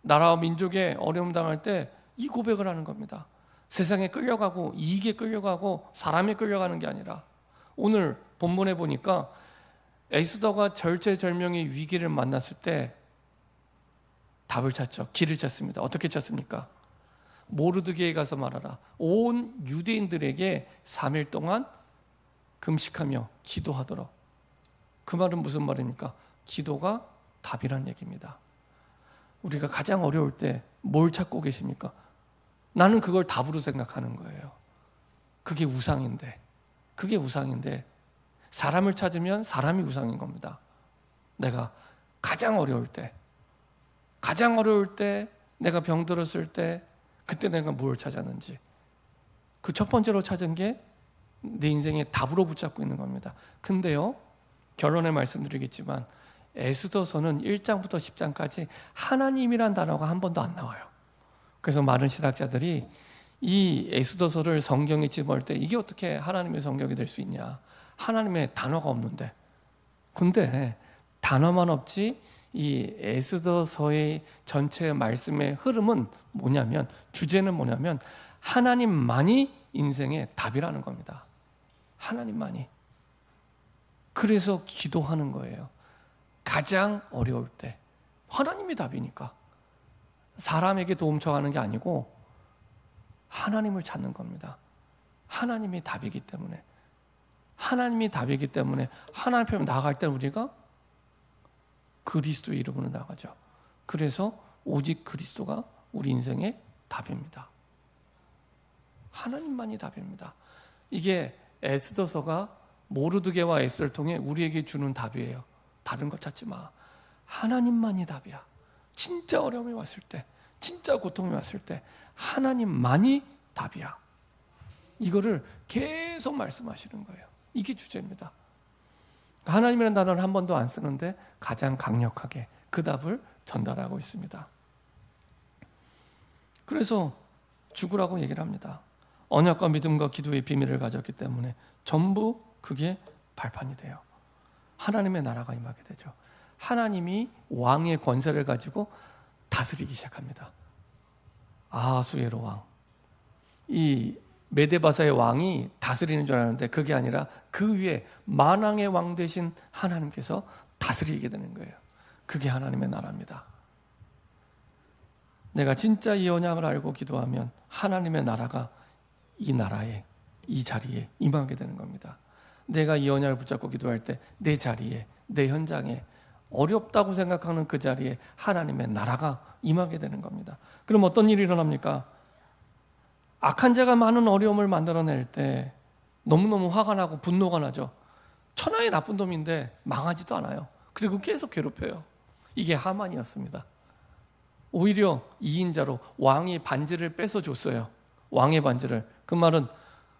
나라와 민족의 어려움 당할 때 이 고백을 하는 겁니다. 세상에 끌려가고 이익에 끌려가고 사람에 끌려가는 게 아니라, 오늘 본문에 보니까 에스더가 절체절명의 위기를 만났을 때 답을 찾죠. 길을 찾습니다. 어떻게 찾습니까? 모르드게에 가서 말하라. 온 유대인들에게 3일 동안 금식하며 기도하도록. 그 말은 무슨 말입니까? 기도가 답이란 얘기입니다. 우리가 가장 어려울 때 뭘 찾고 계십니까? 나는 그걸 답으로 생각하는 거예요. 그게 우상인데 사람을 찾으면 사람이 우상인 겁니다. 내가 가장 어려울 때, 내가 병들었을 때, 그때 내가 뭘 찾았는지, 그 첫 번째로 찾은 게 내 인생의 답으로 붙잡고 있는 겁니다. 근데요, 결론에 말씀드리겠지만 에스더서는 1장부터 10장까지 하나님이란 단어가 한 번도 안 나와요. 그래서 많은 신학자들이 이 에스더서를 성경에 집어넣을 때 이게 어떻게 하나님의 성경이 될 수 있냐, 하나님의 단어가 없는데. 근데 단어만 없지 이 에스더서의 전체 말씀의 흐름은 뭐냐면, 주제는 뭐냐면 하나님만이 인생의 답이라는 겁니다. 하나님만이. 그래서 기도하는 거예요. 가장 어려울 때 하나님이 답이니까. 사람에게 도움 청하는 게 아니고 하나님을 찾는 겁니다. 하나님이 답이기 때문에 하나님 앞에 나아갈 때 우리가 그리스도의 이름으로 나가죠. 그래서 오직 그리스도가 우리 인생의 답입니다. 하나님만이 답입니다. 이게 에스더서가 모르드게와 에스더를 통해 우리에게 주는 답이에요. 다른 거 찾지 마. 하나님만이 답이야. 진짜 어려움이 왔을 때, 진짜 고통이 왔을 때 하나님만이 답이야. 이거를 계속 말씀하시는 거예요. 이게 주제입니다. 하나님이라는 단어를 한 번도 안 쓰는데 가장 강력하게 그 답을 전달하고 있습니다. 그래서 죽으라고 얘기를 합니다. 언약과 믿음과 기도의 비밀을 가졌기 때문에 전부 그게 발판이 돼요. 하나님의 나라가 임하게 되죠. 하나님이 왕의 권세를 가지고 다스리기 시작합니다. 아하수에로 왕. 이 메데바사의 왕이 다스리는 줄 알았는데 그게 아니라 그 위에 만왕의 왕 되신 하나님께서 다스리게 되는 거예요. 그게 하나님의 나라입니다. 내가 진짜 이 언약을 알고 기도하면 하나님의 나라가 이 나라에, 이 자리에 임하게 되는 겁니다. 내가 이 언약을 붙잡고 기도할 때 내 자리에, 내 현장에, 어렵다고 생각하는 그 자리에 하나님의 나라가 임하게 되는 겁니다. 그럼 어떤 일이 일어납니까? 악한 자가 많은 어려움을 만들어낼 때 너무너무 화가 나고 분노가 나죠. 천하의 나쁜 놈인데 망하지도 않아요. 그리고 계속 괴롭혀요. 이게 하만이었습니다. 오히려 2인자로 왕이 반지를 뺏어줬어요. 왕의 반지를. 그 말은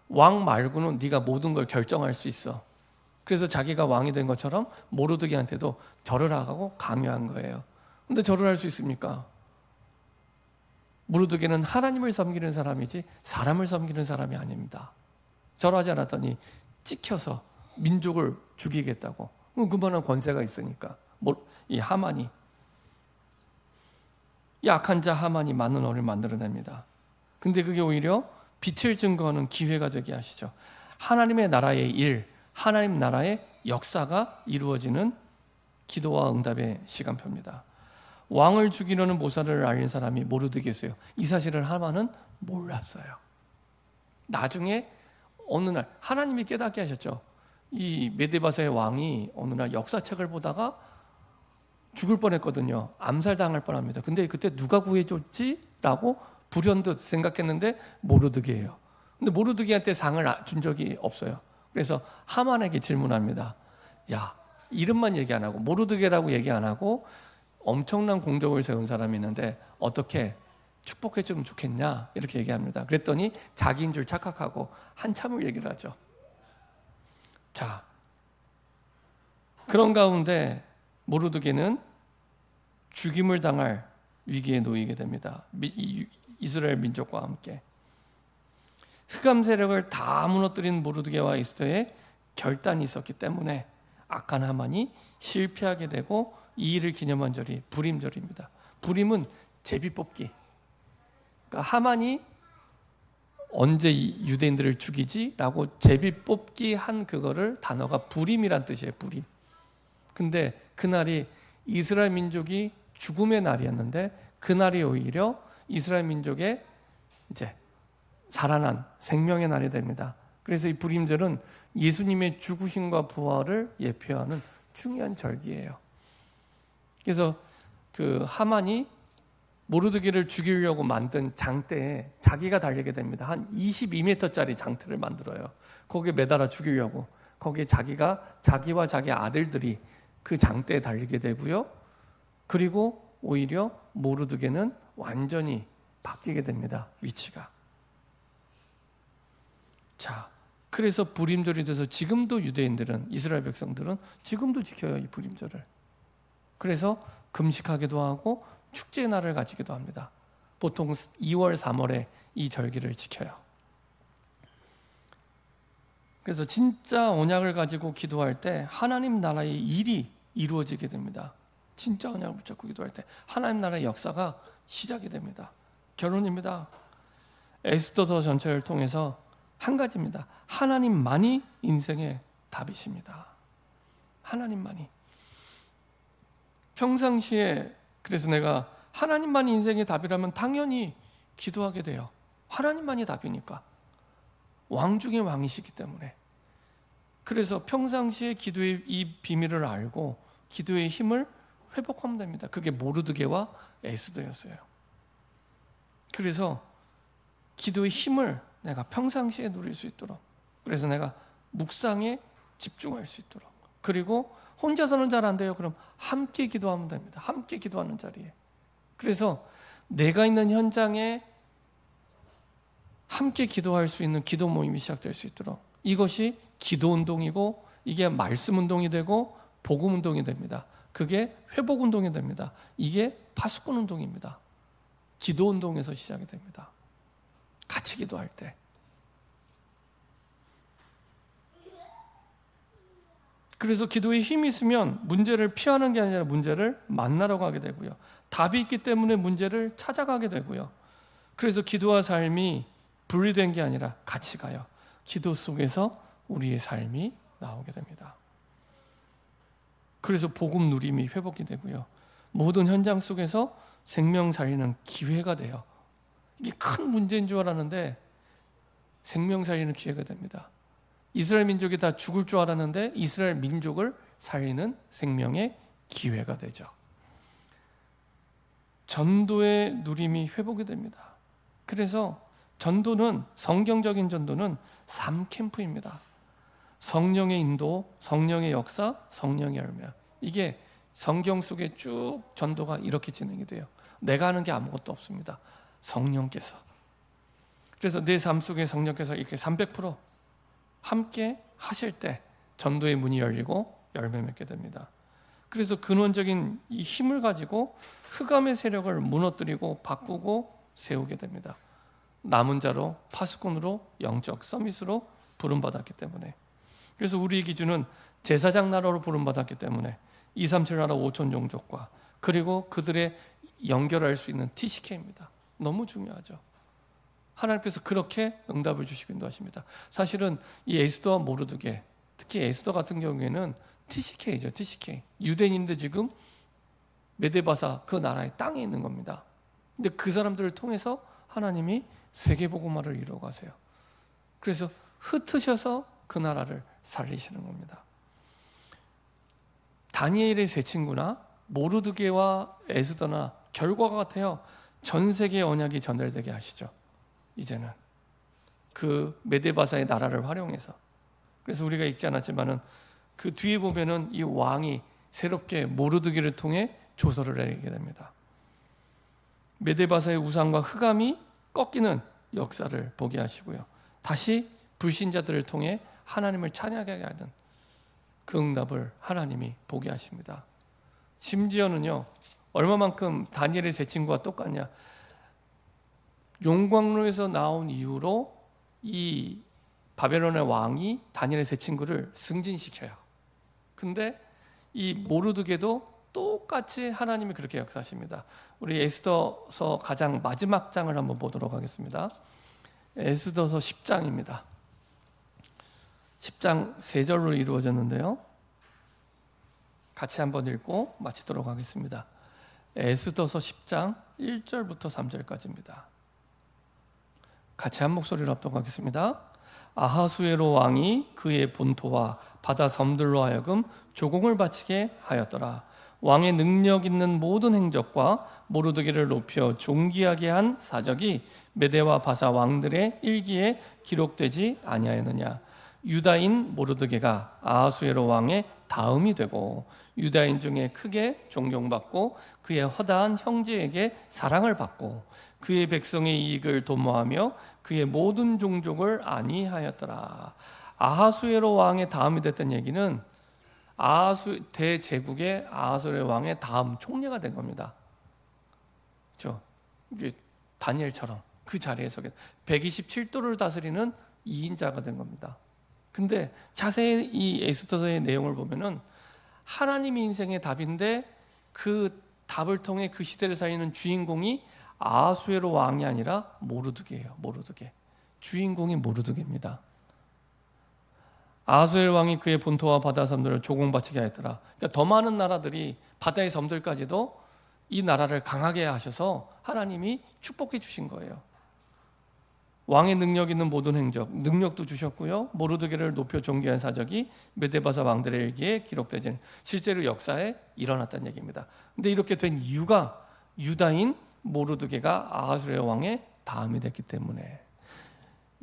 왕 말고는 네가 모든 걸 결정할 수 있어. 그래서 자기가 왕이 된 것처럼 모르드게한테도 절을 하고 강요한 거예요. 근데 절을 할 수 있습니까? 모르드게는 하나님을 섬기는 사람이지 사람을 섬기는 사람이 아닙니다. 절하지 않았더니 찍혀서 민족을 죽이겠다고. 그만한 권세가 있으니까. 이 하만이, 이 악한 자 하만이 많은 어를 만들어냅니다. 근데 그게 오히려 빛을 증거하는 기회가 되게 하시죠. 하나님의 나라의 일, 하나님 나라의 역사가 이루어지는 기도와 응답의 시간표입니다. 왕을 죽이려는 모사를 알린 사람이 모르드게였어요. 이 사실을 하만은 몰랐어요. 나중에 어느 날 하나님이 깨닫게 하셨죠. 이 메데바사의 왕이 어느 날 역사책을 보다가 죽을 뻔했거든요. 암살당할 뻔합니다. 근데 그때 누가 구해줬지? 라고 불현듯 생각했는데 모르드게예요. 근데 모르드게한테 상을 준 적이 없어요. 그래서 하만에게 질문합니다. 야, 이름만 얘기 안 하고 모르드게라고 얘기 안 하고 엄청난 공적을 세운 사람이 있는데 어떻게 축복해주면 좋겠냐? 이렇게 얘기합니다. 그랬더니 자기인 줄 착각하고 한참을 얘기를 하죠. 자, 그런 가운데 모르드게는 죽임을 당할 위기에 놓이게 됩니다. 이스라엘 민족과 함께. 흑암 세력을 다 무너뜨린 모르드게와 에스더의 결단이 있었기 때문에 악한 하만이 실패하게 되고 이 일을 기념한 절이 부림절입니다. 부림은 제비 뽑기. 그러니까 하만이 언제 이 유대인들을 죽이지? 라고 제비 뽑기 한 그거를 단어가 부림이란 뜻이에요. 부림. 근데 그날이 이스라엘 민족이 죽음의 날이었는데 그날이 오히려 이스라엘 민족의 이제 살아난 생명의 날이 됩니다. 그래서 이 부림절은 예수님의 죽으심과 부활을 예표하는 중요한 절기예요. 그래서 그 하만이 모르드게를 죽이려고 만든 장대에 자기가 달리게 됩니다. 한 22m짜리 장대를 만들어요. 거기에 매달아 죽이려고. 거기에 자기와 자기 아들들이 그 장대에 달리게 되고요. 그리고 오히려 모르드게는 완전히 바뀌게 됩니다. 위치가. 자, 그래서 부림절이 돼서 지금도 유대인들은, 이스라엘 백성들은 지금도 지켜요, 이 부림절을. 그래서 금식하기도 하고 축제의 날을 가지기도 합니다. 보통 2월, 3월에 이 절기를 지켜요. 그래서 진짜 언약을 가지고 기도할 때 하나님 나라의 일이 이루어지게 됩니다. 진짜 언약을 붙잡고 기도할 때 하나님 나라의 역사가 시작이 됩니다. 결론입니다. 에스더서 전체를 통해서 한 가지입니다. 하나님만이 인생의 답이십니다. 하나님만이. 평상시에 그래서 내가 하나님만이 인생의 답이라면 당연히 기도하게 돼요. 하나님만이 답이니까. 왕 중에 왕이시기 때문에. 그래서 평상시에 기도의 이 비밀을 알고 기도의 힘을 회복하면 됩니다. 그게 모르드게와 에스더였어요. 그래서 기도의 힘을 내가 평상시에 누릴 수 있도록, 그래서 내가 묵상에 집중할 수 있도록, 그리고 혼자서는 잘 안 돼요. 그럼 함께 기도하면 됩니다. 함께 기도하는 자리에. 그래서 내가 있는 현장에 함께 기도할 수 있는 기도 모임이 시작될 수 있도록, 이것이 기도 운동이고 이게 말씀 운동이 되고 복음 운동이 됩니다. 그게 회복 운동이 됩니다. 이게 파수꾼 운동입니다. 기도 운동에서 시작이 됩니다. 같이 기도할 때. 그래서 기도에 힘이 있으면 문제를 피하는 게 아니라 문제를 만나러 가게 되고요. 답이 있기 때문에 문제를 찾아가게 되고요. 그래서 기도와 삶이 분리된 게 아니라 같이 가요. 기도 속에서 우리의 삶이 나오게 됩니다. 그래서 복음 누림이 회복이 되고요. 모든 현장 속에서 생명 살리는 기회가 돼요. 이게 큰 문제인 줄 알았는데 생명 살리는 기회가 됩니다. 이스라엘 민족이 다 죽을 줄 알았는데 이스라엘 민족을 살리는 생명의 기회가 되죠. 전도의 누림이 회복이 됩니다. 그래서 전도는, 성경적인 전도는 3캠프입니다. 성령의 인도, 성령의 역사, 성령의 열매. 이게 성경 속에 쭉 전도가 이렇게 진행이 돼요. 내가 하는 게 아무것도 없습니다. 성령께서. 그래서 내 삶 속에 성령께서 이렇게 300% 함께 하실 때 전도의 문이 열리고 열매 맺게 됩니다. 그래서 근원적인 이 힘을 가지고 흑암의 세력을 무너뜨리고 바꾸고 세우게 됩니다. 남은 자로, 파수꾼으로, 영적 서밋으로 부름받았기 때문에. 그래서 우리의 기준은 제사장 나라로 부름받았기 때문에 237 나라 5천 종족과 그리고 그들의 연결할 수 있는 TCK입니다. 너무 중요하죠. 하나님께서 그렇게 응답을 주시고 인도하십니다. 사실은 이 에스더와 모르드게, 특히 에스더 같은 경우에는 TCK죠. TCK. 유대인인데 지금 메데바사 그 나라의 땅에 있는 겁니다. 근데 그 사람들을 통해서 하나님이 세계복음화를 이루어가세요. 그래서 흩으셔서 그 나라를 살리시는 겁니다. 다니엘의 세 친구나 모르드게와 에스더나 결과가 같아요. 전 세계의 언약이 전달되게 하시죠. 이제는 그 메데바사의 나라를 활용해서. 그래서 우리가 읽지 않았지만은 그 뒤에 보면은 이 왕이 새롭게 모르드게를 통해 조서를 내리게 됩니다. 메데바사의 우상과 흑암이 꺾이는 역사를 보게 하시고요. 다시 불신자들을 통해 하나님을 찬양하게 하는 그 응답을 하나님이 보게 하십니다. 심지어는요, 얼마만큼 다니엘의 세 친구와 똑같냐? 용광로에서 나온 이후로 이 바벨론의 왕이 다니엘의 세 친구를 승진시켜요. 근데 이 모르드게도 똑같이 하나님이 그렇게 역사하십니다. 우리 에스더서 가장 마지막 장을 한번 보도록 하겠습니다. 에스더서 10장입니다. 10장 3절로 이루어졌는데요. 같이 한번 읽고 마치도록 하겠습니다. 에스더서 10장 1절부터 3절까지입니다. 같이 한 목소리로 합독하겠습니다. 아하수에로 왕이 그의 본토와 바다 섬들로 하여금 조공을 바치게 하였더라. 왕의 능력 있는 모든 행적과 모르드게를 높여 존귀하게 한 사적이 메대와 바사 왕들의 일기에 기록되지 아니하였느냐. 유다인 모르드게가 아하수에로 왕의 다음이 되고 유다인 중에 크게 존경받고 그의 허다한 형제에게 사랑을 받고 그의 백성의 이익을 도모하며 그의 모든 종족을 안위하였더라. 아하수에로 왕의 다음이 됐던 얘기는 대제국의 아하수에로 왕의 다음 총리가 된 겁니다. 그렇죠? 이게 다니엘처럼 그 자리에서 127도를 다스리는 2인자가 된 겁니다. 근데 자세히 이 에스더서의 내용을 보면은 하나님이 인생의 답인데 그 답을 통해 그 시대를 살리는 주인공이 아하수에로 왕이 아니라 모르드게예요. 모르드게. 주인공이 모르드게입니다. 아하수에로 왕이 그의 본토와 바다 섬들을 조공바치게 하였더라. 그러니까 더 많은 나라들이 바다의 섬들까지도 이 나라를 강하게 하셔서 하나님이 축복해 주신 거예요. 왕의 능력 있는 모든 행적, 능력도 주셨고요. 모르드게를 높여 존귀한 사적이 메데바사 왕들의 일기에 기록되진 실제로 역사에 일어났다는 얘기입니다. 근데 이렇게 된 이유가 유다인 모르드게가 아하수에로 왕의 다음이 됐기 때문에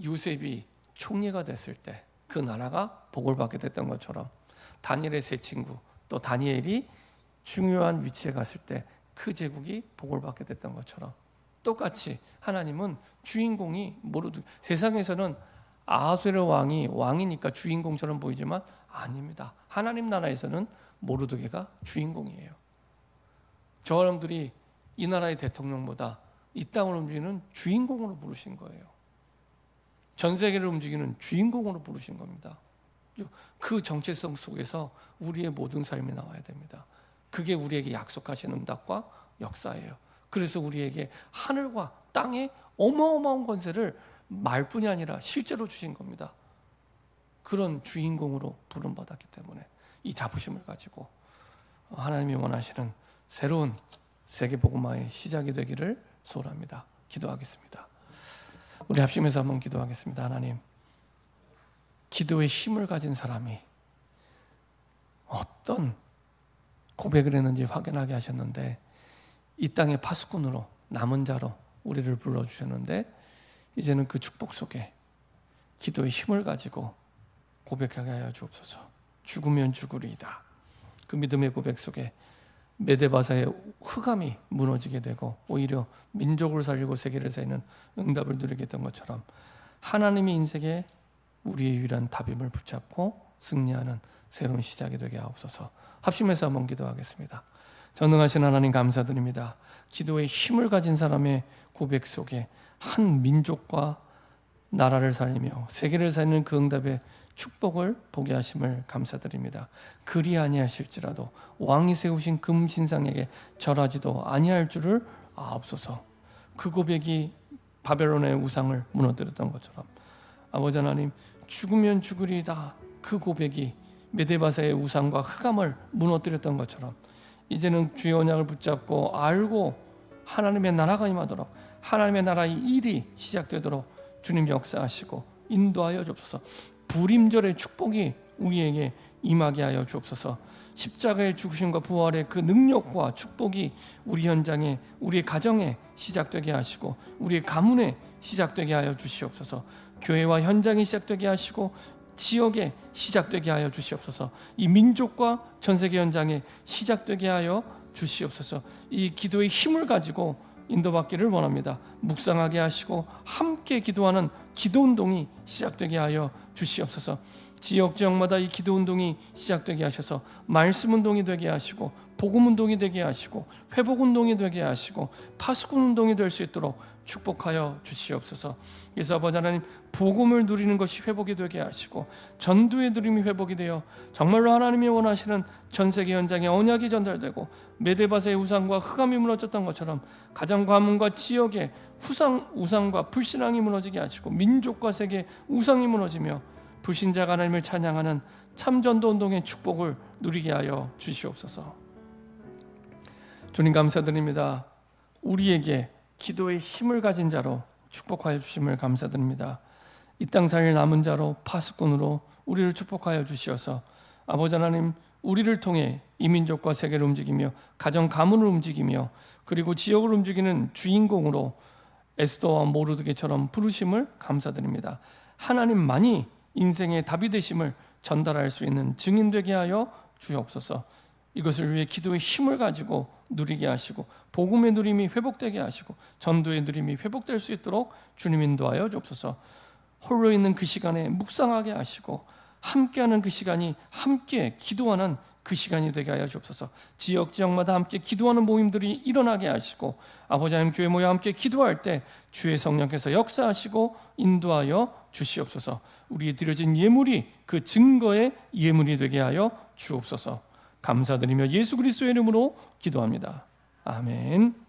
요셉이 총리가 됐을 때 그 나라가 복을 받게 됐던 것처럼 다니엘의 세 친구 또 다니엘이 중요한 위치에 갔을 때 그 제국이 복을 받게 됐던 것처럼 똑같이 하나님은 주인공이 모르드게, 세상에서는 아하수에로 왕이 왕이니까 주인공처럼 보이지만 아닙니다. 하나님 나라에서는 모르드게가 주인공이에요. 저 사람들이 이 나라의 대통령보다 이 땅을 움직이는 주인공으로 부르신 거예요. 전 세계를 움직이는 주인공으로 부르신 겁니다. 그 정체성 속에서 우리의 모든 삶이 나와야 됩니다. 그게 우리에게 약속하시는 응답과 역사예요. 그래서 우리에게 하늘과 땅의 어마어마한 권세를 말뿐이 아니라 실제로 주신 겁니다. 그런 주인공으로 부름받았기 때문에 이 자부심을 가지고 하나님이 원하시는 새로운 세계복음화의 시작이 되기를 소원합니다. 기도하겠습니다. 우리 합심해서 한번 기도하겠습니다. 하나님, 기도의 힘을 가진 사람이 어떤 고백을 했는지 확인하게 하셨는데 이 땅의 파수꾼으로 남은 자로 우리를 불러주셨는데 이제는 그 축복 속에 기도의 힘을 가지고 고백하게 하여 주옵소서. 죽으면 죽으리이다. 그 믿음의 고백 속에 메데바사의 흑암이 무너지게 되고 오히려 민족을 살리고 세계를 살리는 응답을 누리게 된 것처럼 하나님의 인생에 우리의 유일한 답임을 붙잡고 승리하는 새로운 시작이 되게 하옵소서. 합심해서 한번 기도하겠습니다. 전능하신 하나님 감사드립니다. 기도의 힘을 가진 사람의 고백 속에 한 민족과 나라를 살리며 세계를 살리는 그 응답의 축복을 보게 하심을 감사드립니다. 그리 아니하실지라도 왕이 세우신 금신상에게 절하지도 아니할 줄을 아옵소서. 그 고백이 바벨론의 우상을 무너뜨렸던 것처럼 아버지 하나님, 죽으면 죽으리이다. 그 고백이 메데바사의 우상과 흑암을 무너뜨렸던 것처럼 이제는 주의 언약을 붙잡고 알고 하나님의 나라가 임하도록 하나님의 나라의 일이 시작되도록 주님 역사하시고 인도하여 주옵소서. 불임절의 축복이 우리에게 임하게 하여 주옵소서. 십자가의 죽으심과 부활의 그 능력과 축복이 우리 현장에, 우리 가정에 시작되게 하시고 우리의 가문에 시작되게 하여 주시옵소서. 교회와 현장이 시작되게 하시고 지역에 시작되게 하여 주시옵소서. 이 민족과 전세계 현장에 시작되게 하여 주시옵소서. 이 기도의 힘을 가지고 인도받기를 원합니다. 묵상하게 하시고 함께 기도하는 기도운동이 시작되게 하여 주시옵소서. 지역마다 이 기도운동이 시작되게 하셔서 말씀운동이 되게 하시고 복음운동이 되게 하시고 회복운동이 되게 하시고 파수꾼운동이 될 수 있도록 축복하여 주시옵소서. 그래서 아버지 하나님, 복음을 누리는 것이 회복이 되게 하시고 전도의 누림이 회복이 되어 정말로 하나님이 원하시는 전세계 현장에 언약이 전달되고 메데바사의 우상과 흑암이 무너졌던 것처럼 가정 가문과 지역의 우상과 불신앙이 무너지게 하시고 민족과 세계 우상이 무너지며 불신자가 하나님을 찬양하는 참전도 운동의 축복을 누리게 하여 주시옵소서. 주님 감사드립니다. 우리에게 기도의 힘을 가진 자로 축복하여 주심을 감사드립니다. 이 땅 살 남은 자로 파수꾼으로 우리를 축복하여 주시어서 아버지 하나님, 우리를 통해 이민족과 세계를 움직이며 가정 가문을 움직이며 그리고 지역을 움직이는 주인공으로 에스더와 모르드게처럼 부르심을 감사드립니다. 하나님만이 인생의 답이 되심을 전달할 수 있는 증인 되게 하여 주옵소서. 이것을 위해 기도의 힘을 가지고 누리게 하시고 복음의 누림이 회복되게 하시고 전도의 누림이 회복될 수 있도록 주님 인도하여 주옵소서. 홀로 있는 그 시간에 묵상하게 하시고 함께하는 그 시간이 함께 기도하는 그 시간이 되게 하여 주옵소서. 지역마다 함께 기도하는 모임들이 일어나게 하시고 아버지 하나님, 교회 모여 함께 기도할 때 주의 성령께서 역사하시고 인도하여 주시옵소서. 우리에 드려진 예물이 그 증거의 예물이 되게 하여 주옵소서. 감사드리며 예수 그리스도의 이름으로 기도합니다. 아멘.